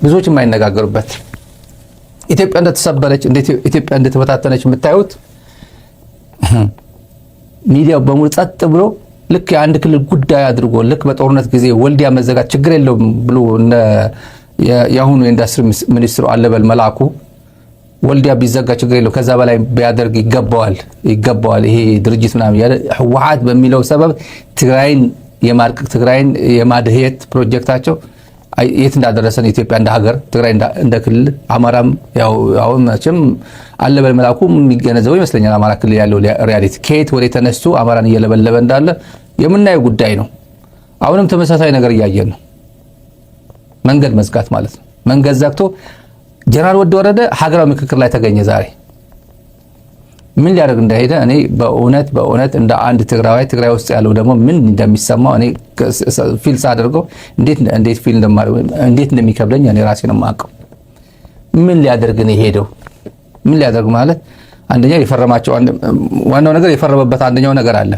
ብዙዎች የማይነጋገሩበት ኢትዮጵያ እንደተሰበረች ኢትዮጵያ እንደተበታተነች የምታዩት ሚዲያው በሙሉ ጸጥ ብሎ ልክ የአንድ ክልል ጉዳይ አድርጎ ልክ በጦርነት ጊዜ ወልዲያ መዘጋት ችግር የለውም ብሎ የአሁኑ የኢንዱስትሪ ሚኒስትሩ አለበል መላኩ ወልዲያ ቢዘጋ ችግር የለው ከዛ በላይ ቢያደርግ ይገባዋል ይሄ ድርጅት ምናምን ያለ ህወሓት በሚለው ሰበብ ትግራይን የማርቀቅ ትግራይን የማድሄት ፕሮጀክታቸው የት እንዳደረሰን ኢትዮጵያ እንደ ሀገር ትግራይ እንደ ክልል አማራም ያው አሁን መቼም አለበል መላኩ የሚገነዘበው ይመስለኛል አማራ ክልል ያለው ሪያሊቲ ከየት ወደ ተነስቶ አማራን እየለበለበ እንዳለ የምናየው ጉዳይ ነው። አሁንም ተመሳሳይ ነገር እያየን ነው። መንገድ መዝጋት ማለት ነው። መንገድ ዘግቶ ጀነራል ወረደ ሀገራዊ ምክክር ላይ ተገኘ። ዛሬ ምን ሊያደርግ እንደሄደ እኔ በእውነት እንደ አንድ ትግራይ ውስጥ ያለው ደግሞ ምን እንደሚሰማው እኔ ፊል ሳደርገው እንዴት ፊል እንዴት እንደሚከብደኝ እኔ ራሴ ነው የማውቀው። ምን ሊያደርግ ነው ሄደው? ምን ሊያደርግ ማለት አንደኛ የፈረማቸው ዋናው ነገር የፈረመበት አንደኛው ነገር አለ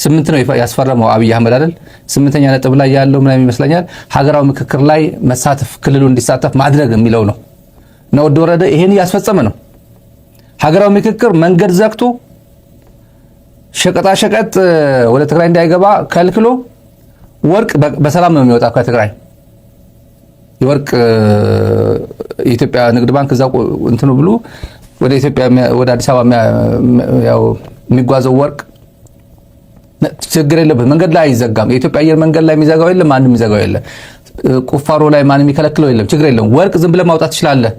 8 ነው ያስፈረመው አብይ አህመድ አይደል 8ኛ ነጥብ ላይ ያለው ምን ይመስለኛል ሀገራዊ ምክክር ላይ መሳተፍ ክልሉ እንዲሳተፍ ማድረግ የሚለው ነው። ነው ወረደ ይሄን ያስፈጸመ ነው። ሀገራዊ ምክክር መንገድ ዘግቶ ሸቀጣ ሸቀጥ ወደ ትግራይ እንዳይገባ ከልክሎ ወርቅ በሰላም ነው የሚወጣው ከትግራይ የወርቅ የኢትዮጵያ ንግድ ባንክ እዛው እንትኑ ብሎ ወደ ኢትዮጵያ ወደ አዲስ አበባ ያው የሚጓዘው ወርቅ ችግር የለበት መንገድ ላይ አይዘጋም። የኢትዮጵያ አየር መንገድ ላይ የሚዘጋው የለም ማንም የሚዘጋው የለም። ቁፋሮ ላይ ማንም የሚከለክለው የለም። ችግር የለም። ወርቅ ዝም ብለህ ማውጣት ትችላለህ።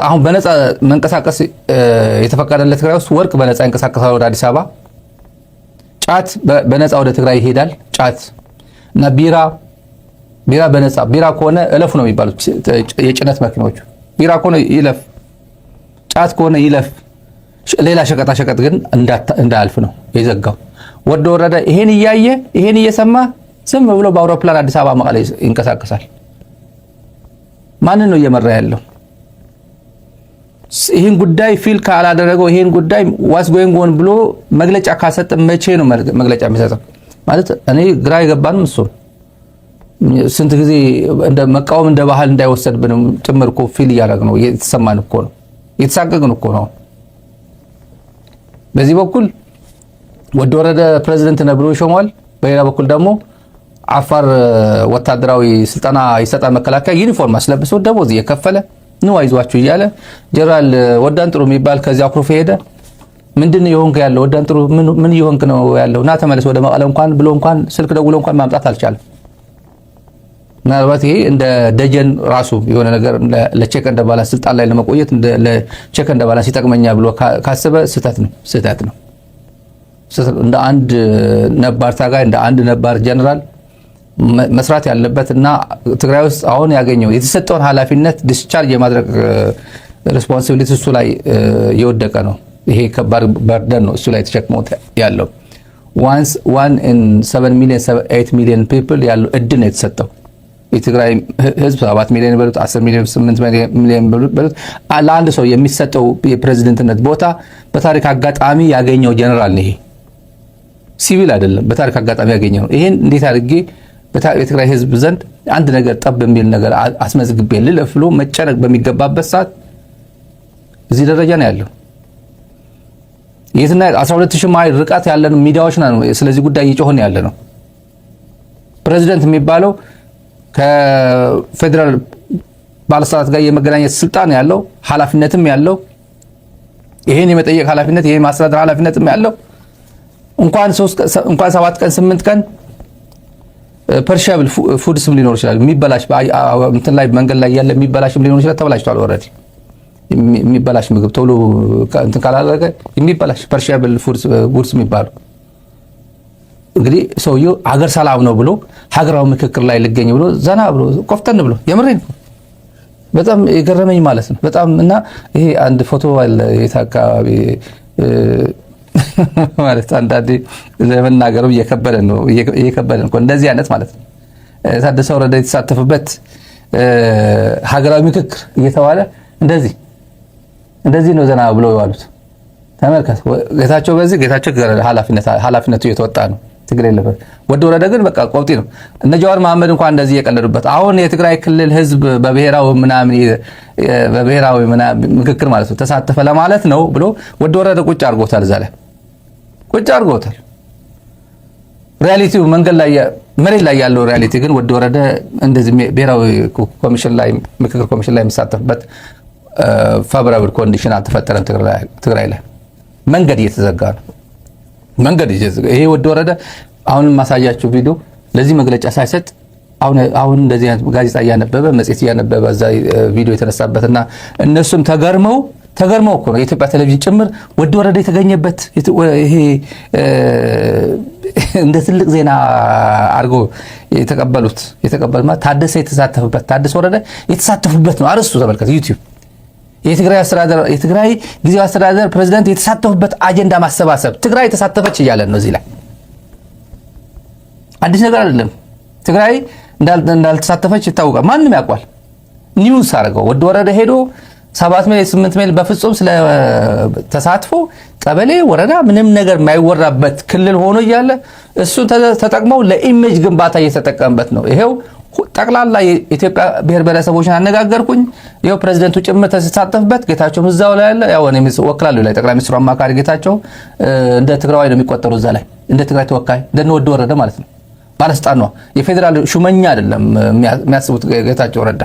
አሁን በነፃ መንቀሳቀስ የተፈቀደለት ትግራይ ውስጥ ወርቅ በነፃ ይንቀሳቀሳል ወደ አዲስ አበባ። ጫት በነፃ ወደ ትግራይ ይሄዳል። ጫት እና ቢራ በነፃ ቢራ ከሆነ እለፉ ነው የሚባሉት የጭነት መኪኖቹ። ቢራ ከሆነ ይለፍ፣ ጫት ከሆነ ይለፍ። ሌላ ሸቀጣ ሸቀጥ ግን እንዳያልፍ ነው የዘጋው። ወረደ ይሄን እያየ ይሄን እየሰማ ዝም ብሎ በአውሮፕላን አዲስ አበባ መቀሌ ይንቀሳቀሳል። ማንን ነው እየመራ ያለው? ይሄን ጉዳይ ፊል ካላደረገው ይሄን ጉዳይ ዋስ ጎይንግ ኦን ብሎ መግለጫ ካሰጠ መቼ ነው መግለጫ የሚሰጠው? ማለት እኔ ግራ የገባንም እሱ ስንት ጊዜ እንደ መቃወም እንደ ባህል እንዳይወሰድብን ጭምር እኮ ፊል እያደረግን ነው። እየተሰማን እኮ ነው፣ እየተሳቀቅን እኮ ነው። በዚህ በኩል ወረደ ፕሬዝዳንት ነብሮ ይሾማል። በሌላ በኩል ደግሞ አፋር ወታደራዊ ስልጠና ይሰጣል። መከላከያ ዩኒፎርም አስለብሶ ደሞዝ እየከፈለ ነው አይዟችሁ እያለ ጀነራል ወዳንጥሩ የሚባል ከዚያ አኩርፎ ሄደ። ምንድነው የሆንክ ያለው ወዳንጥሩ ምን ይሆንክ ነው ያለው? ና ተመለስ ወደ መቀለ እንኳን ብሎ እንኳን ስልክ ደውሎ እንኳን ማምጣት አልቻለም። ምናልባት ይሄ እንደ ደጀን ራሱ የሆነ ነገር ለቼክ እንደ ባላንስ ስልጣን ላይ ለመቆየት ለቼክ እንደ ባላንስ ይጠቅመኛ ብሎ ካሰበ ስህተት ነው። እንደ አንድ ነባር ታጋይ እንደ አንድ ነባር ጀነራል መስራት ያለበት እና ትግራይ ውስጥ አሁን ያገኘው የተሰጠውን ኃላፊነት ዲስቻርጅ የማድረግ ሪስፖንሲቢሊቲ እሱ ላይ የወደቀ ነው። ይሄ ከባድ በርደን ነው እሱ ላይ ተሸክሞት ያለው። once 1 in 7 million 8 million people ያለው እድል ነው የተሰጠው። የትግራይ ህዝብ 7 ሚሊዮን በሉት 10 ሚሊዮን 8 ሚሊዮን በሉት ለአንድ ሰው የሚሰጠው የፕሬዝዳንትነት ቦታ በታሪክ አጋጣሚ ያገኘው ጀነራል ነው። ይሄ ሲቪል አይደለም፣ በታሪክ አጋጣሚ ያገኘው። ይሄን እንዴት አድርጌ በትግራይ ህዝብ ዘንድ አንድ ነገር ጠብ የሚል ነገር አስመዝግቤ ልለፍሎ መጨነቅ በሚገባበት ሰዓት እዚህ ደረጃ ነው ያለው። የትና 12000 ማይል ርቀት ያለን ሚዲያዎች ነው ስለዚህ ጉዳይ እየጮህን ያለ ነው። ፕሬዝዳንት የሚባለው ከፌደራል ባለስልጣናት ጋር የመገናኘት ስልጣን ያለው ኃላፊነትም ያለው ይሄን የመጠየቅ ኃላፊነት ይሄን ማስተዳደር ኃላፊነትም ያለው እንኳን 7 ቀን 8 ቀን ፐርሻብል ፉድስም ሊኖር ይችላል። የሚበላሽ እንትን ላይ መንገድ ላይ ያለ የሚበላሽም ሊኖር ይችላል። ተበላሽቷል። ኦሬዲ የሚበላሽ ምግብ ቶሎ እንትን ካላደረገ የሚበላሽ ፐርሻብል ፉድስ የሚባሉ እንግዲህ ሰውየው ሀገር ሰላም ነው ብሎ ሀገራዊ ምክክር ላይ ልገኝ ብሎ ዘና ብሎ ቆፍተን ብሎ የምሬን በጣም የገረመኝ ማለት ነው። በጣም እና ይሄ አንድ ፎቶ አለ የታካቢ ማለት አንዳንዴ ለመናገሩ እየከበደን ነው እንደዚህ አይነት ማለት ነው። ታደሰ ወረደ የተሳተፈበት ሀገራዊ ምክክር እየተባለ እንደዚህ ነው ዘና ብሎ ያሉት። ተመልከት ጌታቸው ኃላፊነቱ እየተወጣ ነው። ችግር የለበት። ወደ ወረደ ግን በቃ ቆብጢ ነው። እነ ጀዋር መሐመድ እንኳን እንደዚህ የቀለዱበት አሁን የትግራይ ክልል ህዝብ በብሔራዊ ምክክር ማለት ነው ተሳተፈ ለማለት ነው ብሎ ወደ ወረደ ቁጭ አድርጎታል። እዛ ላይ ቁጭ አድርጎታል። ሪያሊቲው መንገድ ላይ መሬት ላይ ያለው ሪያሊቲ ግን ወደ ወረደ እንደዚህ ብሔራዊ ኮሚሽን ላይ ምክክር ኮሚሽን ላይ የሚሳተፍበት ፋቮራብል ኮንዲሽን አልተፈጠረም። ትግራይ ላይ መንገድ እየተዘጋ ነው። መንገድ ይሄ ወደ ወረደ አሁን ማሳያችሁ ቪዲዮ ለዚህ መግለጫ ሳይሰጥ አሁን እንደዚህ ጋዜጣ እያነበበ መጽሔት እያነበበ እዛ ቪዲዮ የተነሳበትና እነሱም ተገርመው እኮ ነው የኢትዮጵያ ቴሌቪዥን ጭምር ወደ ወረደ የተገኘበት ይሄ እንደ ትልቅ ዜና አድርጎ የተቀበሉት ማለት ታደሰ የተሳተፈበት ታደሰ ወረደ የተሳተፉበት ነው አርዕስቱ። ተመልከቱ ዩቲዩብ የትግራይ ጊዜያዊ አስተዳደር ፕሬዝዳንት የተሳተፉበት አጀንዳ ማሰባሰብ ትግራይ ተሳተፈች እያለ ነው። እዚህ ላይ አዲስ ነገር አይደለም። ትግራይ እንዳልተሳተፈች ይታወቃል። ማንም ያውቃል። ኒውስ አድርገው ወደ ወረደ ሄዶ 7 ሜል 8 ሜል በፍጹም ስለ ተሳትፎ ቀበሌ ወረዳ ምንም ነገር የማይወራበት ክልል ሆኖ እያለ እሱን ተጠቅመው ለኢሜጅ ግንባታ እየተጠቀመበት ነው። ይሄው ጠቅላላ የኢትዮጵያ ብሔር ብሔረሰቦችን አነጋገርኩኝ። ይሄው ፕሬዝዳንቱ ጭምር ተሳተፈበት። ጌታቸው እዛው ላይ ያለ ያው እኔ ወክላለሁ ላይ ጠቅላይ ሚኒስትሩ አማካሪ ጌታቸው እንደ ትግራዋይ ነው የሚቆጠሩ እዛ ላይ እንደ ትግራይ ተወካይ እንደነ ወደ ወረደ ማለት ነው። ባለስልጣን ነው። የፌዴራል ሹመኛ አይደለም የሚያስቡት ጌታቸው ረዳ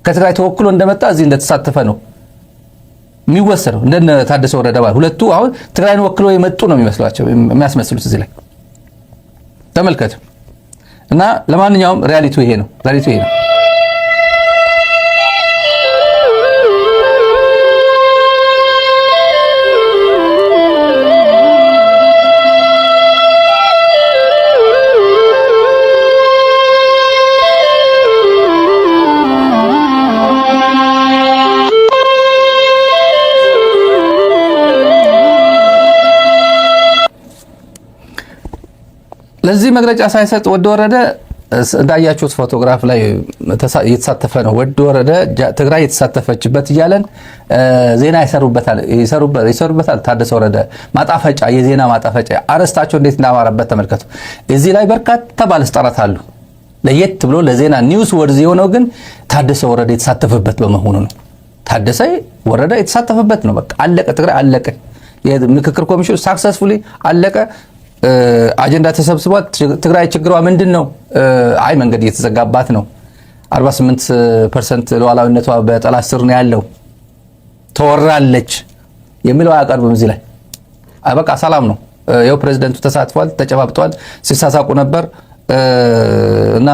ከትግራይ ተወክሎ እንደመጣ እዚህ እንደተሳተፈ ነው የሚወሰደው። እንደነ ታደሰ ወረደ ማለት ሁለቱ አሁን ትግራይን ወክሎ የመጡ ነው የሚያስመስሉት እዚህ ላይ ተመልከቱ። እና ለማንኛውም ሪያሊቲው ይሄ ነው። ለዚህ መግለጫ ሳይሰጥ ወደ ወረደ እንዳያችሁት ፎቶግራፍ ላይ እየተሳተፈ ነው። ወደ ወረደ ትግራይ የተሳተፈችበት እያለን ዜና ይሰሩበታል። ታደሰ ወረደ ማጣፈጫ የዜና ማጣፈጫ አርዕስታቸው እንዴት እንዳማረበት ተመልከቱ። እዚህ ላይ በርካታ ባለስልጣናት አሉ። ለየት ብሎ ለዜና ኒውስ ወርዝ የሆነው ግን ታደሰ ወረደ የተሳተፈበት በመሆኑ ነው። ታደሰ ወረደ የተሳተፈበት ነው። በቃ አለቀ። ትግራይ አለቀ። የምክክር ኮሚሽኑ ሳክሰስፉሊ አለቀ። አጀንዳ ተሰብስቧል። ትግራይ ችግሯ ምንድነው? አይ መንገድ እየተዘጋባት ነው። 48% ሉዓላዊነቷ በጠላት ስር ነው ያለው ተወራለች የሚለው አያቀርብም እዚህ ላይ። በቃ ሰላም ነው። ያው ፕሬዝዳንቱ ተሳትፏል፣ ተጨባብጧል፣ ሲሳሳቁ ነበር እና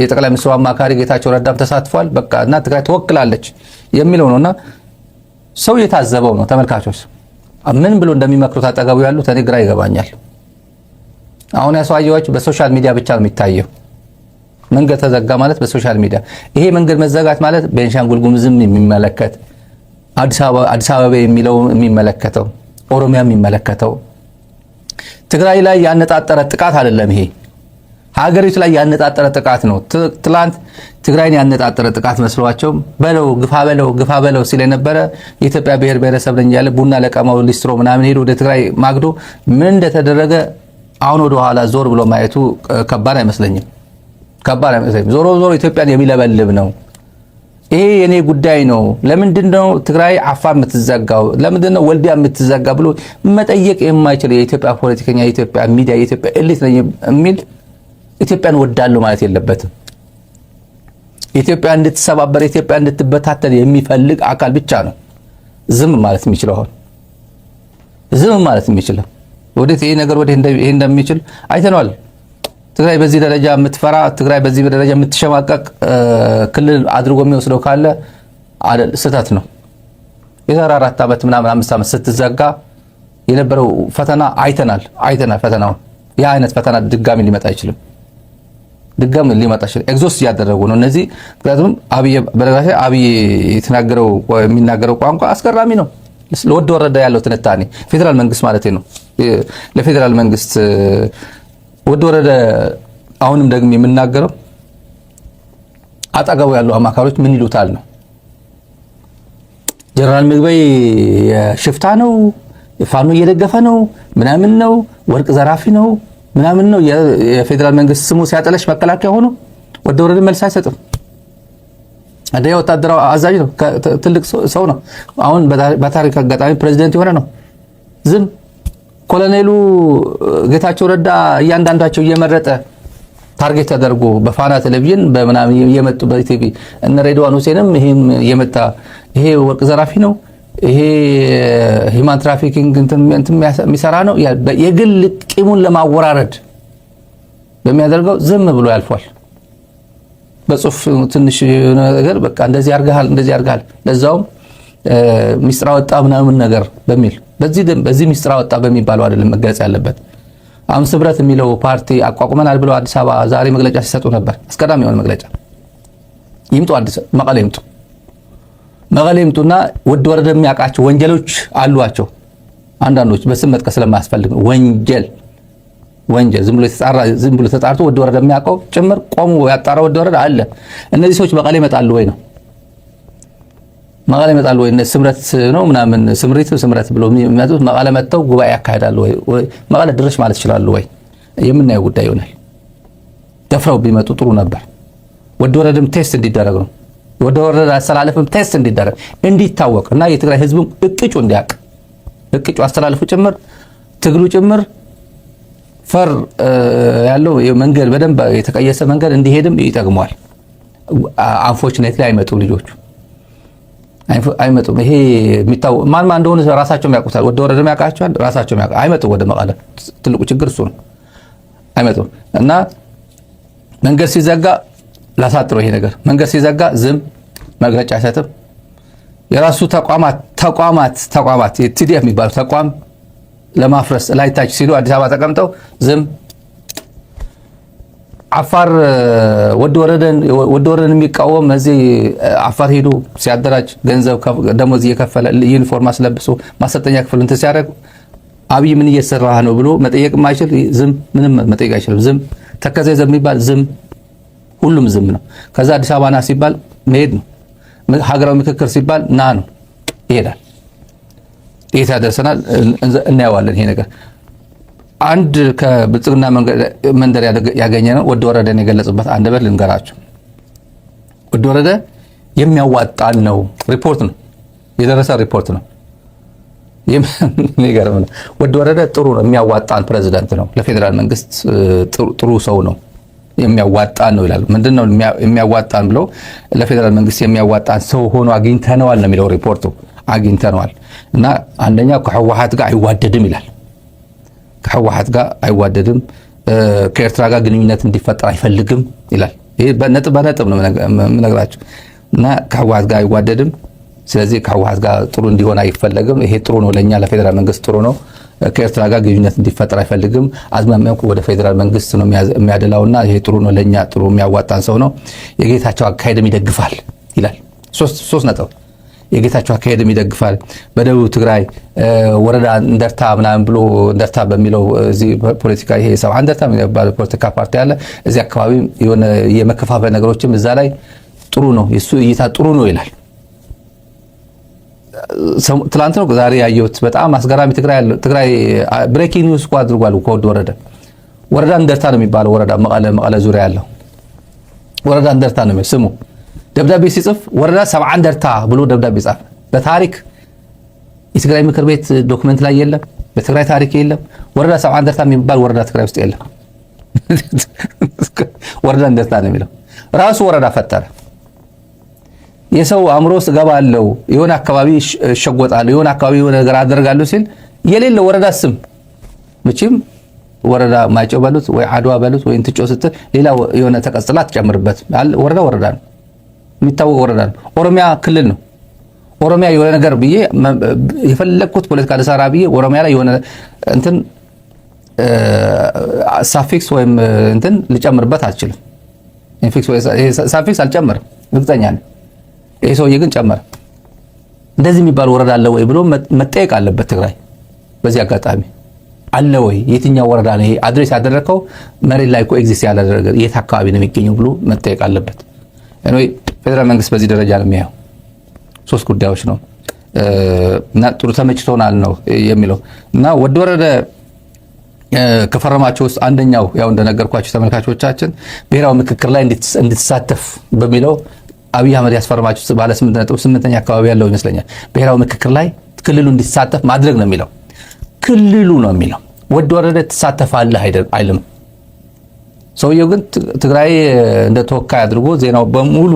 የጠቅላይ ሚኒስትሩ አማካሪ ጌታቸው ረዳም ተሳትፏል። በቃ እና ትግራይ ተወክላለች የሚለው ነውና ሰው የታዘበው ነው። ተመልካቾች ምን ብሎ እንደሚመክሩት አጠገቡ ያሉት እኔ ግራ ይገባኛል። አሁን ያሳየዋችሁ በሶሻል ሚዲያ ብቻ ነው የሚታየው። መንገድ ተዘጋ ማለት በሶሻል ሚዲያ። ይሄ መንገድ መዘጋት ማለት ቤንሻንጉል ጉሙዝም የሚመለከት አዲስ አበባ የሚለው የሚመለከተው ኦሮሚያ የሚመለከተው ትግራይ ላይ ያነጣጠረ ጥቃት አይደለም። ይሄ ሀገሪቱ ላይ ያነጣጠረ ጥቃት ነው። ትላንት ትግራይን ያነጣጠረ ጥቃት መስሏቸው ግፋ በለው ሲል የነበረ የኢትዮጵያ ብሔር ብሔረሰብ ነኝ ያለ ቡና ለቀማው ሊስትሮ ምናምን ሄዶ ወደ ትግራይ ማግዶ ምን እንደተደረገ አሁን ወደ ኋላ ዞር ብሎ ማየቱ ከባድ አይመስለኝም። ዞሮ ኢትዮጵያን የሚለበልብ ነው። ይሄ የኔ ጉዳይ ነው። ለምንድነው ትግራይ አፋር የምትዘጋው? ለምንድነው ወልዲያ የምትዘጋ ብሎ መጠየቅ የማይችል የኢትዮጵያ ፖለቲከኛ፣ የኢትዮጵያ ሚዲያ፣ የኢትዮጵያ ኤሊት ነኝ የሚል ኢትዮጵያን ወዳለው ማለት የለበትም። ኢትዮጵያ እንድትሰባበር፣ ኢትዮጵያ እንድትበታተን የሚፈልግ አካል ብቻ ነው ዝም ማለት የሚችለው። ዝም ማለት የሚችለው ወዴት ይሄ ነገር ወዴት እንደሚችል አይተናል። ትግራይ በዚህ ደረጃ የምትፈራ፣ ትግራይ በዚህ ደረጃ የምትሸማቀቅ ክልል አድርጎ የሚወስደው ካለ አይደል ስህተት ነው። የዛሬ 4 ዓመት ምናምን 5 ዓመት ስትዘጋ የነበረው ፈተና አይተናል። ፈተናው ያ አይነት ፈተና ድጋሚ ሊመጣ አይችልም። ኤግዞስት እያደረጉ ነው እነዚህ። ምክንያቱም አብይ የሚናገረው ቋንቋ አስገራሚ ነው። ለወደ ወረደ ያለው ትንታኔ ፌደራል መንግስት ማለት ነው። ለፌደራል መንግስት ወደ ወረደ አሁንም ደግሞ የምናገረው አጠገቡ ያሉ አማካሪዎች ምን ይሉታል ነው። ጀነራል ምግበይ ሽፍታ ነው፣ ፋኖ እየደገፈ ነው፣ ምናምን ነው፣ ወርቅ ዘራፊ ነው ምናምን ነው የፌዴራል መንግስት ስሙ ሲያጠለሽ መከላከያ ሆኖ ወደ ወረደ መልስ አይሰጥም። አንደኛ ወታደራዊ አዛዥ ነው፣ ትልቅ ሰው ነው። አሁን በታሪክ አጋጣሚ ፕሬዚደንት የሆነ ነው። ዝም ኮሎኔሉ ጌታቸው ረዳ እያንዳንዳቸው እየመረጠ ታርጌት ተደርጎ በፋና ቴሌቪዥን በምናምን እየመጡ በቲቪ እነ ሬድዋን ሁሴንም ይሄም እየመጣ ይሄ ወርቅ ዘራፊ ነው፣ ይሄ ሂማን ትራፊኪንግ እንትን የሚሰራ ነው፣ የግል ቂሙን ለማወራረድ በሚያደርገው ዝም ብሎ ያልፏል። በጽሁፍ ትንሽ ነገር በቃ እንደዚህ ያርጋል ለዛውም ሚስጥር አወጣ ምናምን ነገር በሚል በዚህ ሚስጥር አወጣ በሚባለው አይደለም መገለጽ ያለበት። አሁን ስብረት የሚለው ፓርቲ አቋቁመናል ብለው አዲስ አበባ ዛሬ መግለጫ ሲሰጡ ነበር። አስቀዳሚ የሆነ መግለጫ ይምጡ፣ መቀሌ ይምጡና ወደ ወረደ የሚያውቃቸው ወንጀሎች አሏቸው። አንዳንዶች በስም መጥቀስ ስለማያስፈልግ ወንጀል ዝም ብሎ ተጣርቶ ወደ ወረደ የሚያውቀው ጭምር ቆሞ ያጣራ ወደ ወረደ አለ። እነዚህ ሰዎች መቀሌ ይመጣሉ ወይ ነው መቀሌ ይመጣሉ ወይ? ስምረት ነው ምናምን ስምረት ብሎ የሚመጡት መቀሌ መጥተው ጉባኤ ያካሂዳሉ ወይ? መቀሌ ድረስ ማለት ይችላሉ ወይ? የምናየው ጉዳይ ይሆናል። ደፍረው ቢመጡ ጥሩ ነበር። ወደ ወረደም ቴስት እንዲደረግ ነው። ወደ ወረደ አስተላለፍም ቴስት እንዲደረግ እንዲታወቅ እና የትግራይ ህዝብም እቅጩ እንዲያውቅ እቅጩ አስተላለፉ ጭምር ትግሉ ጭምር ፈር ያለው መንገድ በደንብ የተቀየሰ መንገድ እንዲሄድም ይጠቅመዋል። አንፎርቹኔትሊ አይመጡም ልጆቹ አይመጡም። ይሄ የሚታወቅ ማን እንደሆነ ራሳቸው ያውቁታል። ወደ ወረደ ያውቃቸዋል፣ ራሳቸው ያውቃ አይመጡም። ወደ መቀለ ትልቁ ችግር እሱ ነው። አይመጡም እና መንገድ ሲዘጋ ላሳጥረው ይሄ ነገር መንገድ ሲዘጋ ዝም መግለጫ አይሰጥም። የራሱ ተቋማት ቲዲኤፍ የሚባለው ተቋም ለማፍረስ ላይታች ሲሉ አዲስ አበባ ተቀምጠው ዝም። አፋር ወደ ወረደን የሚቃወም እዚህ አፋር ሄዱ ሲያደራጅ ገንዘብ ደሞዝ እየከፈለ ዩኒፎርም አስለብሶ ማሰልጠኛ ክፍል እንትን ሲያደርግ አብይ ምን እየሰራህ ነው ብሎ መጠየቅ የማይችል ዝም፣ ምንም መጠየቅ አይችልም። ዝም ተከዘ የሚባል ዝም፣ ሁሉም ዝም ነው። ከዛ አዲስ አበባ ና ሲባል መሄድ ነው። ሀገራዊ ምክክር ሲባል ና ነው ይሄዳል። የት ያደርሰናል እናየዋለን። ይሄ ነገር አንድ ከብልጽግና መንደር ያገኘ ነው። ወደ ወረደን የገለጽበት አንደበት ልንገራችሁ። ወደ ወረደ የሚያዋጣን ነው። ሪፖርት ነው የደረሰ ሪፖርት ነው። የሚገርም ነው። ወደ ወረደ ጥሩ ነው፣ የሚያዋጣን ፕሬዝዳንት ነው። ለፌዴራል መንግስት ጥሩ ሰው ነው፣ የሚያዋጣን ነው ይላል። ምንድነው የሚያዋጣን ብለው ለፌዴራል መንግስት የሚያዋጣን ሰው ሆኖ አግኝተነዋል ነው የሚለው ሪፖርቱ። አግኝተነዋል እና አንደኛ ከህወሓት ጋር አይዋደድም ይላል። ከህወሓት ጋር አይዋደድም፣ ከኤርትራ ጋር ግንኙነት እንዲፈጠር አይፈልግም ይላል። ይሄ በነጥብ ነው የምነግራችሁ። እና ከህወሓት ጋር አይዋደድም፣ ስለዚህ ከህወሓት ጋር ጥሩ እንዲሆን አይፈለግም። ይሄ ጥሩ ነው፣ ለኛ ለፌዴራል መንግስት ጥሩ ነው። ከኤርትራ ጋር ግንኙነት እንዲፈጠር አይፈልግም። አዝማሚያው ወደ ፌዴራል መንግስት ነው የሚያደላውና ይሄ ጥሩ ነው፣ ለኛ ጥሩ የሚያዋጣን ሰው ነው። የጌታቸው አካሄድም ይደግፋል ይላል። ሶስት ነጥብ የጌታቸው አካሄድም ይደግፋል። በደቡብ ትግራይ ወረዳ እንደርታ ምናምን ብሎ እንደርታ በሚለው እዚህ ፖለቲካ ይሄ ሰው እንደርታ የሚባል ፖለቲካ ፓርቲ አለ። እዚህ አካባቢ የሆነ የመከፋፈል ነገሮችም እዛ ላይ ጥሩ ነው፣ የሱ እይታ ጥሩ ነው ይላል። ትላንት ነው ዛሬ ያየሁት በጣም አስገራሚ ትግራይ ብሬኪንግ ኒውስ እኮ አድርጓል። ከወደ ወረዳ እንደርታ ነው የሚባለው ወረዳ መቀለ ዙሪያ ያለው ወረዳ እንደርታ ነው ስሙ። ደብዳቤ ሲጽፍ ወረዳ 70 እንደርታ ብሎ ደብዳቤ ጻፈ። በታሪክ የትግራይ ምክር ቤት ዶክመንት ላይ የለም፣ በትግራይ ታሪክ የለም። ወረዳ 70 እንደርታ የሚባል ወረዳ ትግራይ ውስጥ የለም። ወረዳ እንደርታ ነው የሚለው ራሱ ወረዳ ፈጠረ። የሰው አእምሮ ውስጥ ገባለሁ፣ የሆነ አካባቢ እሸጎጣለሁ፣ የሆነ አካባቢ የሆነ ነገር አደርጋለሁ ሲል የሌለ ወረዳ ስም መቼም ወረዳ ማይጨው በሉት ወይ አድዋ በሉት ወይ እንትጮ ስትል ሌላ የሆነ ተቀጽላ ትጨምርበት ወረዳ ነው፣ የሚታወቅ ወረዳ ነው። ኦሮሚያ ክልል ነው። ኦሮሚያ የሆነ ነገር ብዬ የፈለኩት ፖለቲካ ለሰራ ብዬ ኦሮሚያ ላይ የሆነ እንትን ሳፊክስ ወይም እንትን ልጨምርበት አልችልም። ኢንፊክስ ወይ ሳፊክስ አልጨምርም፣ እርግጠኛ ነኝ። ይሄ ሰውዬ ግን ጨመረ። እንደዚህ የሚባል ወረዳ አለ ወይ ብሎ መጠየቅ አለበት ትግራይ። በዚህ አጋጣሚ አለ ወይ? የትኛው ወረዳ ነው ይሄ አድሬስ ያደረከው? መሬት ላይ ኮኤግዚስት ያላደረገ የት አካባቢ ነው የሚገኘው ብሎ መጠየቅ አለበት። ወይ ፌደራል መንግስት በዚህ ደረጃ ነው የሚያየው። ሶስት ጉዳዮች ነው እና ጥሩ ተመችቶናል ነው የሚለው እና ወደ ወረደ ከፈረማቸው ውስጥ አንደኛው ያው እንደነገርኳችሁ ተመልካቾቻችን ብሔራዊ ምክክር ላይ እንድትሳተፍ በሚለው አብይ አህመድ ያስፈረማቸው ባለ 8.8ኛ አካባቢ ያለው ይመስለኛል። ብሔራዊ ምክክር ላይ ክልሉ እንዲሳተፍ ማድረግ ነው የሚለው። ክልሉ ነው የሚለው። ወደ ወረደ ትሳተፋለህ አይልም። ሰውየው ግን ትግራይ እንደ ተወካይ አድርጎ ዜናው በሙሉ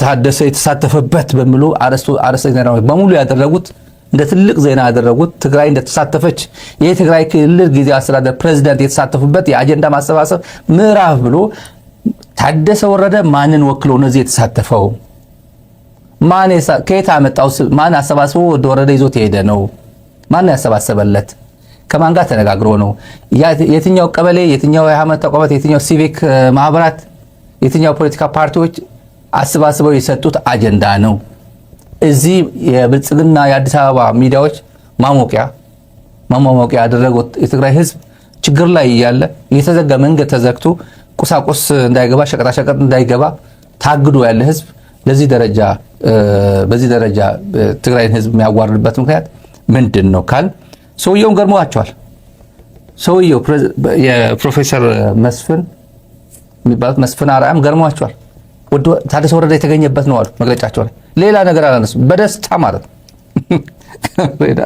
ታደሰ የተሳተፈበት በሚሉ አርዕስተ ዜናው በሙሉ ያደረጉት እንደ ትልቅ ዜና ያደረጉት ትግራይ እንደተሳተፈች የትግራይ ክልል ጊዜያዊ አስተዳደር ፕሬዝዳንት የተሳተፉበት የአጀንዳ ማሰባሰብ ምዕራፍ ብሎ ታደሰ ወረደ ማንን ወክሎ ነው የተሳተፈው? ከየት አመጣው? ማን አሰባስቦ ወደ ወረደ ይዞት የሄደ ነው? ማን ያሰባሰበለት? ከማን ጋር ተነጋግሮ ነው? የትኛው ቀበሌ፣ የትኛው የሃይማኖት ተቋማት፣ የትኛው ሲቪክ ማህበራት፣ የትኛው ፖለቲካ ፓርቲዎች አሰባስበው የሰጡት አጀንዳ ነው? እዚህ የብልጽግና የአዲስ አበባ ሚዲያዎች ማሟቂያ ያደረጉት የትግራይ ህዝብ ችግር ላይ እያለ የተዘጋ መንገድ ተዘግቶ ቁሳቁስ እንዳይገባ ሸቀጣሸቀጥ እንዳይገባ ታግዶ ያለ ህዝብ በዚህ ደረጃ ትግራይን ህዝብ የሚያዋርድበት ምክንያት ምንድን ነው ካል ሰውየውን ገርሟቸዋል። ሰውየው የፕሮፌሰር መስፍን የሚባሉት መስፍን አርአያም ገርሟቸዋል። ታደሰ ወረደ የተገኘበት ነው አሉ መግለጫቸው ላይ። ሌላ ነገር አላነሱም። በደስታ ማለት ነው።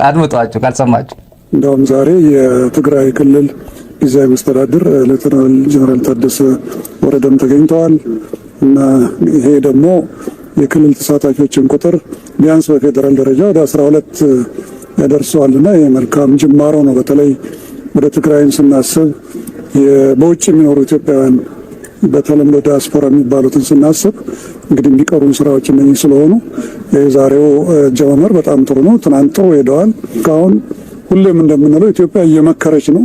አድምጧቸው ካልሰማቸው። እንደውም ዛሬ የትግራይ ክልል ጊዜያዊ መስተዳድር ሌተናል ጀነራል ታደሰ ወረደም ተገኝተዋል እና ይሄ ደግሞ የክልል ተሳታፊዎችን ቁጥር ቢያንስ በፌዴራል ደረጃ ወደ 12 ያደርሰዋልና የመልካም ጅማሮ ነው። በተለይ ወደ ትግራይን ስናስብ በውጭ የሚኖሩ ኢትዮጵያውያን በተለምዶ ዲያስፖራ የሚባሉትን ስናስብ እንግዲህ የሚቀሩን ስራዎች እነዚህ ስለሆኑ የዛሬው ጀመር በጣም ጥሩ ነው። ትናንት ጥሩ ሄደዋል። እስካሁን ሁሌም እንደምንለው ኢትዮጵያ እየመከረች ነው።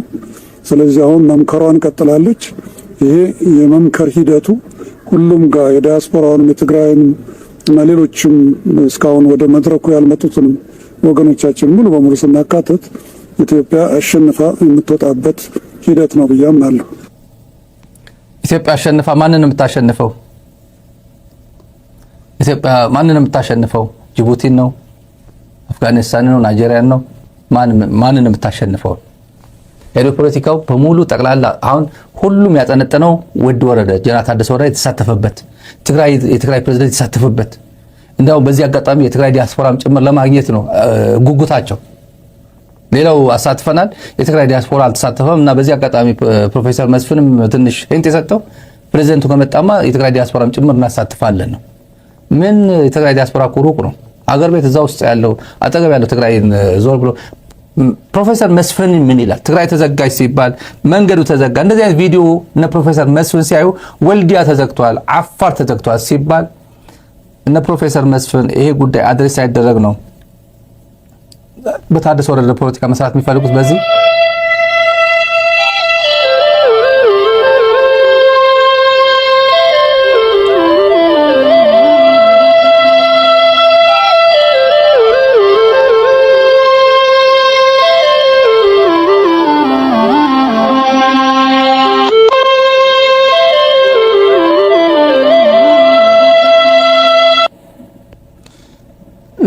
ስለዚህ አሁን መምከሯን ቀጥላለች። ይሄ የመምከር ሂደቱ ሁሉም ጋር የዲያስፖራውን የትግራይን እና ሌሎችም እስካሁን ወደ መድረኩ ያልመጡትንም ወገኖቻችን ሙሉ በሙሉ ስናካተት ኢትዮጵያ አሸንፋ የምትወጣበት ሂደት ነው ብዬ አምናለሁ። ኢትዮጵያ አሸንፋ ማንን የምታሸንፈው? ኢትዮጵያ ማንን የምታሸንፈው? ጅቡቲን ነው? አፍጋኒስታንን ነው? ናይጄሪያን ነው? ማንን የምታሸንፈው? ሄዶ ፖለቲካው በሙሉ ጠቅላላ አሁን ሁሉም ያጠነጠነው ወደ ወረደ ጀነራል ታደሰ ወረደ የተሳተፈበት የትግራይ ፕሬዝዳንት የተሳተፈበት እንደው በዚህ አጋጣሚ የትግራይ ዲያስፖራም ጭምር ለማግኘት ነው ጉጉታቸው። ሌላው አሳትፈናል፣ የትግራይ ዲያስፖራ አልተሳተፈም እና በዚህ አጋጣሚ ፕሮፌሰር መስፍንም ትንሽ ሂንት የሰጠው ፕሬዝዳንቱ ከመጣማ የትግራይ ዲያስፖራም ጭምር እናሳትፋለን ነው። ምን የትግራይ ዲያስፖራ እኮ ሩቅ ነው። አገር ቤት እዛ ውስጥ ያለው አጠገብ ያለው ትግራይን ዞር ብሎ ፕሮፌሰር መስፍን ምን ይላል? ትግራይ ተዘጋጅ ሲባል መንገዱ ተዘጋ። እንደዚህ አይነት ቪዲዮ እነ ፕሮፌሰር መስፍን ሲያዩ ወልዲያ ተዘግቷል፣ አፋር ተዘግቷል ሲባል እነ ፕሮፌሰር መስፍን ይሄ ጉዳይ አድሬስ ሳይደረግ ነው በታደሰ ወረደ ፖለቲካ መስራት የሚፈልጉት። በዚህ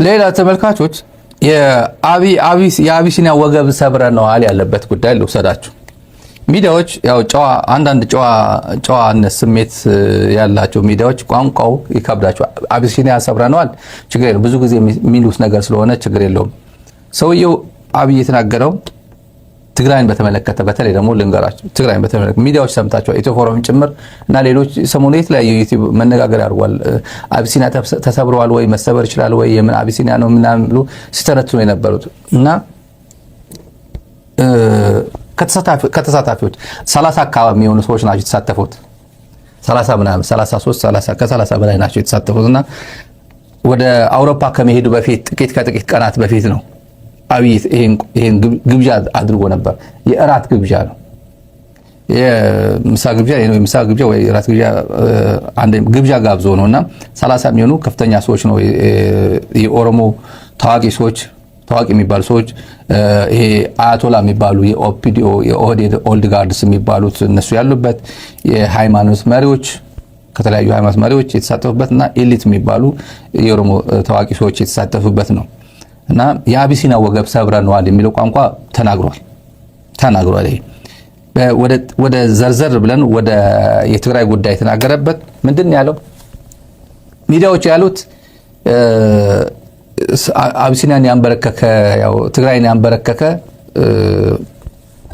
ሌላ ተመልካቾች የአቢሲኒያ ወገብ ሰብረነዋል ያለበት ጉዳይ ልውሰዳችሁ። ሚዲያዎች ያው አንዳንድ ጨዋነት ስሜት ያላቸው ሚዲያዎች ቋንቋው ይከብዳቸው። አቢሲኒያ ሰብረነዋል ችግር የለውም፣ ብዙ ጊዜ የሚሉት ነገር ስለሆነ ችግር የለውም። ሰውየው አብይ የተናገረው ትግራይን በተመለከተ በተለይ ደግሞ ልንገራችሁ፣ ትግራይን በተመለከተ ሚዲያዎች ሰምታችኋል፣ ኢትዮ ፎረም ጭምር እና ሌሎች ሰሞኑን የተለያዩ ዩቲዩብ መነጋገር ያድርጓል። አቢሲኒያ ተሰብረዋል ወይ መሰበር ይችላል ወይ የምን አቢሲኒያ ነው ምናምን ብሎ ሲተነትኑ የነበሩት እና ከተሳታፊዎች 30 አካባቢ የሚሆኑ ሰዎች ናቸው የተሳተፉት። 30 ምናምን 33 ከ30 በላይ ናቸው የተሳተፉት እና ወደ አውሮፓ ከመሄዱ በፊት ከጥቂት ቀናት በፊት ነው አብይ ይሄን ግብዣ አድርጎ ነበር። የእራት ግብዣ ነው፣ የምሳ ግብዣ ወይ የእራት ግብዣ ጋብዞ ነውና 30 የሚሆኑ ከፍተኛ ሰዎች ነው የኦሮሞ ታዋቂ የሚባሉ ሰዎች ይሄ አያቶላ የሚባሉ የኦፒዲኦ የኦህዴድ ኦልድ ጋርድስ የሚባሉት እነሱ ያሉበት የሃይማኖት መሪዎች ከተለያዩ ሃይማኖት መሪዎች የተሳተፉበትና ኤሊት የሚባሉ የኦሮሞ ታዋቂ ሰዎች የተሳተፉበት ነው እና የአቢሲኒያ ወገብ ሰብረነዋል የሚለው ቋንቋ ተናግሯል። ወደ ዘርዘር ብለን ወደ የትግራይ ጉዳይ የተናገረበት ምንድን ያለው ሚዲያዎች ያሉት አቢሲኒያን ያንበረከከ ያው ትግራይን ያንበረከከ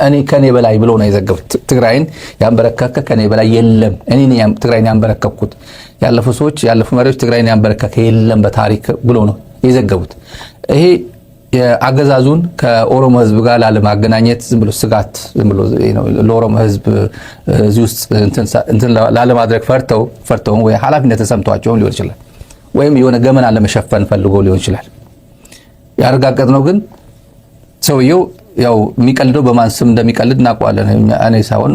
እኔ ከኔ በላይ ብሎ ነው የዘገቡት። ትግራይን ያንበረከከ ከኔ በላይ የለም፣ እኔ ነኝ ትግራይን ያንበረከኩት፣ ያለፉ ሰዎች ያለፉ መሪዎች ትግራይን ያንበረከከ የለም በታሪክ ብሎ ነው የዘገቡት። ይሄ የአገዛዙን ከኦሮሞ ህዝብ ጋር ላለማገናኘት ዝም ብሎ ስጋት ዝም ብሎ ለኦሮሞ ህዝብ እዚህ ውስጥ እንትን ላለማድረግ ፈርተው ወይ ኃላፊነት ተሰምቷቸው ሊሆን ይችላል፣ ወይም የሆነ ገመና ለመሸፈን ፈልጎ ሊሆን ይችላል። ያረጋገጥነው ግን ሰውየው ያው የሚቀልደው በማን ስም እንደሚቀልድ እናውቀዋለን። እኔ ሳይሆን